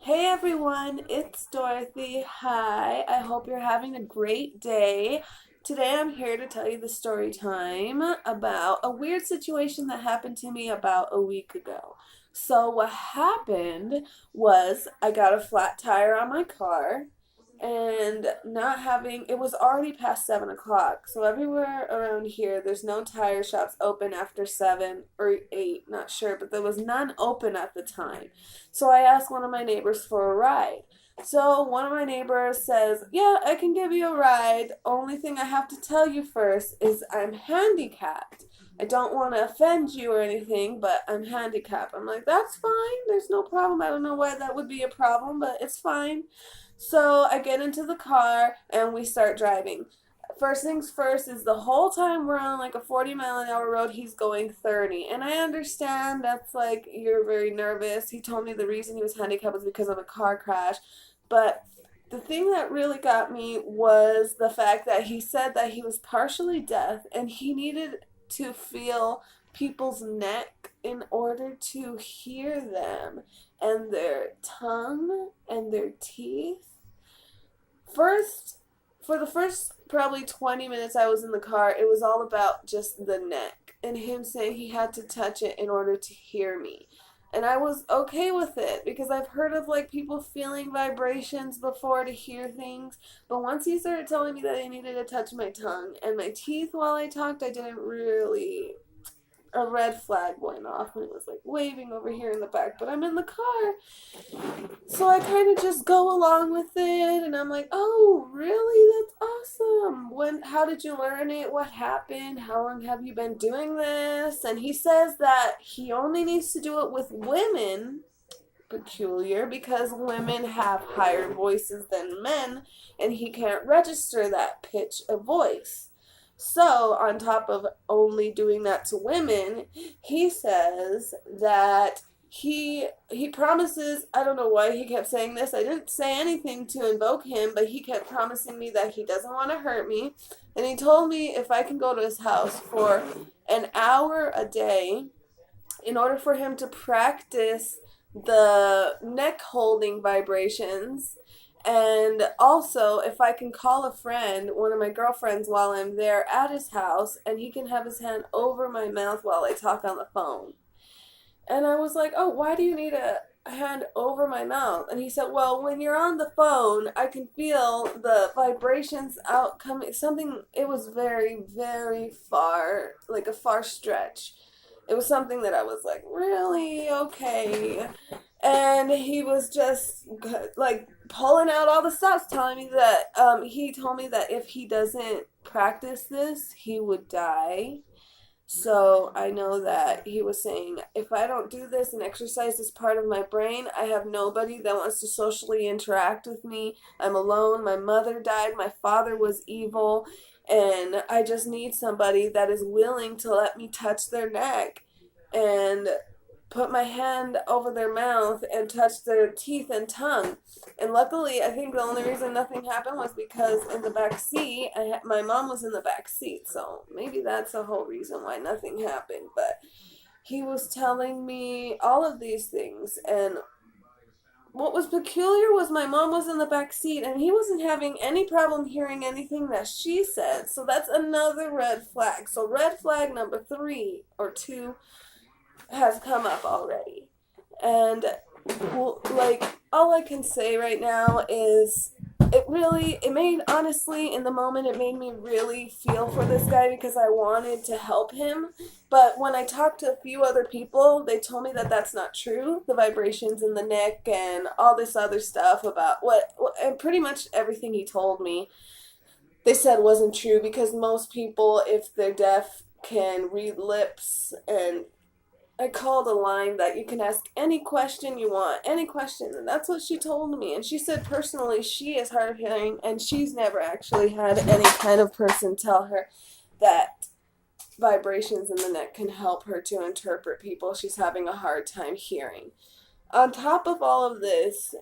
Hey everyone, it's Dorothy. Hi, I hope you're having a great day. Today I'm here to tell you the story time about a weird situation that happened to me about a week ago. So, what happened was I got a flat tire on my car and not having it was already past 7 o'clock. So everywhere around here there's no tire shops open after 7 or 8, not sure, but there was none open at the time. So I asked one of my neighbors for a ride. So one of my neighbors says, "Yeah, I can give you a ride. Only thing I have to tell you first is I'm handicapped. I don't want to offend you or anything, but I'm handicapped." I'm like, "That's fine. There's no problem. I don't know why that would be a problem, but it's fine." So I get into the car and we start driving. First things first is the whole time we're on like a 40-mile-an-hour road, he's going 30. And I understand that's like, you're very nervous. He told me the reason he was handicapped was because of a car crash. But the thing that really got me was the fact that he said that he was partially deaf and he needed to feel people's neck in order to hear them and their tongue and their teeth. First, for the first probably 20 minutes I was in the car, it was all about just the neck and him saying he had to touch it in order to hear me. And I was okay with it because I've heard of like people feeling vibrations before to hear things. But once he started telling me that I needed to touch my tongue and my teeth while I talked, I didn't really, a red flag went off and it was like waving over here in the back, but I'm in the car. So I kind of just go along with it and I'm like, "Oh, really? That's awesome. How did you learn it? What happened? How long have you been doing this?" And he says that he only needs to do it with women, peculiar, because women have higher voices than men and he can't register that pitch of voice. So, on top of only doing that to women, he says that he promises, I don't know why he kept saying this. I didn't say anything to invoke him, but he kept promising me that he doesn't want to hurt me. And he told me if I can go to his house for an hour a day in order for him to practice the neck holding vibrations. And also, if I can call a friend, one of my girlfriends, while I'm there at his house, and he can have his hand over my mouth while I talk on the phone. And I was like, "Oh, why do you need a hand over my mouth?" And he said, "Well, when you're on the phone, I can feel the vibrations out coming." Something, it was very, very far, like a far stretch. It was something that I was like, "Really? Okay." And he was just like pulling out all the stops, telling me that he told me that if he doesn't practice this, he would die. So I know that he was saying, if I don't do this and exercise this part of my brain, I have nobody that wants to socially interact with me. I'm alone. My mother died. My father was evil. And I just need somebody that is willing to let me touch their neck and put my hand over their mouth and touch their teeth and tongue. And luckily, I think the only reason nothing happened was because in the back seat, my mom was in the back seat. So maybe that's the whole reason why nothing happened. But he was telling me all of these things. And what was peculiar was my mom was in the back seat and he wasn't having any problem hearing anything that she said. So that's another red flag. So red flag number 3 or 2 has come up already. And well, like all I can say right now is it made, honestly, in the moment it made me really feel for this guy because I wanted to help him. But when I talked to a few other people, they told me that that's not true. The vibrations in the neck and all this other stuff about and pretty much everything he told me, they said wasn't true because most people, if they're deaf, can read lips. And I called a line that you can ask any question you want, any question, and that's what she told me. And she said personally she is hard of hearing and she's never actually had any kind of person tell her that vibrations in the neck can help her to interpret people she's having a hard time hearing. On top of all of this,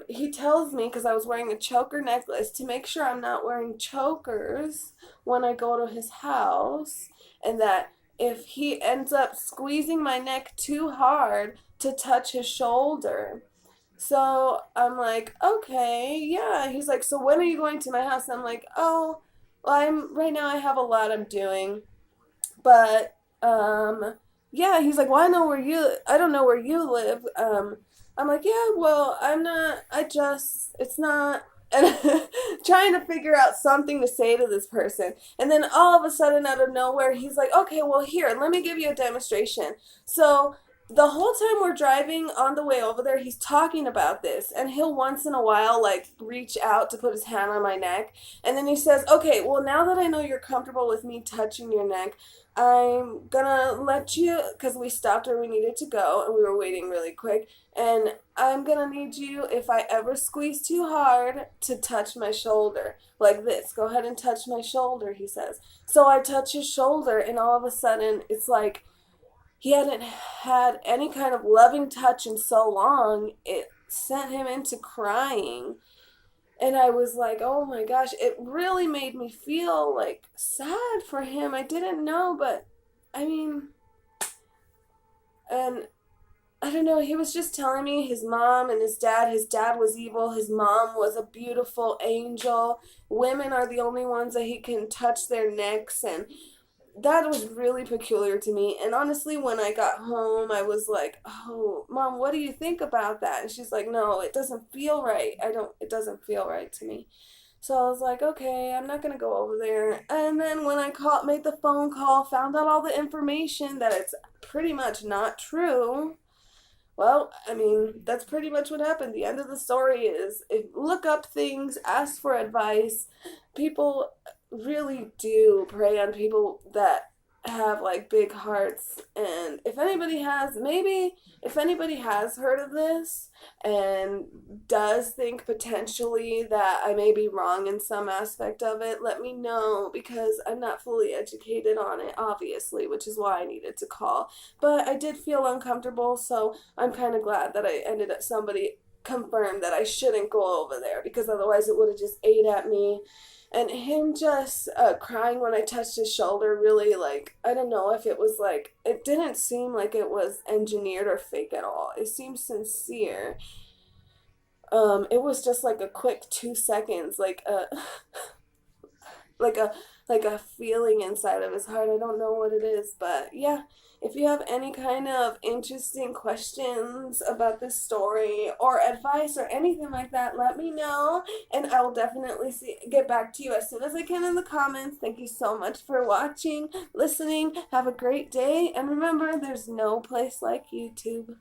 he tells me, because I was wearing a choker necklace, to make sure I'm not wearing chokers when I go to his house, and that if he ends up squeezing my neck too hard to touch his shoulder, So I'm like, okay, yeah. He's like, so when are you going to my house? I'm like, oh, well, I'm right now. I have a lot I'm doing, but yeah. He's like, well, I don't know where you live. I'm like, yeah. Well, I'm not. It's not. And trying to figure out something to say to this person, and then all of a sudden, out of nowhere, he's like, okay, well, here, let me give you a demonstration. So the whole time we're driving on the way over there, he's talking about this, and he'll once in a while like reach out to put his hand on my neck, and then he says, okay, well, now that I know you're comfortable with me touching your neck, I'm gonna let you, because we stopped where we needed to go and we were waiting really quick, and I'm gonna need you, if I ever squeeze too hard, to touch my shoulder like this. Go ahead and touch my shoulder, he says. So I touch his shoulder, and all of a sudden it's like he hadn't had any kind of loving touch in so long. It sent him into crying. And I was like, oh my gosh, it really made me feel like sad for him. I didn't know, but I mean, and I don't know, he was just telling me his dad was evil, his mom was a beautiful angel. Women are the only ones that he can touch their necks, and that was really peculiar to me. And honestly, when I got home, I was like, "Oh, Mom, what do you think about that?" And she's like, "No, it doesn't feel right. It doesn't feel right to me." So I was like, "Okay, I'm not gonna go over there." And then when I made the phone call, found out all the information that it's pretty much not true. Well, I mean, that's pretty much what happened. The end of the story is look up things, ask for advice. People really do prey on people that have like big hearts. And if anybody has heard of this and does think potentially that I may be wrong in some aspect of it, let me know, because I'm not fully educated on it, obviously, which is why I needed to call. But I did feel uncomfortable, so I'm kind of glad that I ended up somebody confirmed that I shouldn't go over there, because otherwise it would have just ate at me. And him just crying when I touched his shoulder, really, like, I don't know if it was like, it didn't seem like it was engineered or fake at all. It seemed sincere. It was just like a quick 2 seconds, like a like a feeling inside of his heart. I don't know what it is, but yeah. If you have any kind of interesting questions about this story or advice or anything like that, let me know, and I will definitely get back to you as soon as I can in the comments. Thank you so much for watching, listening. Have a great day, and remember, there's no place like YouTube.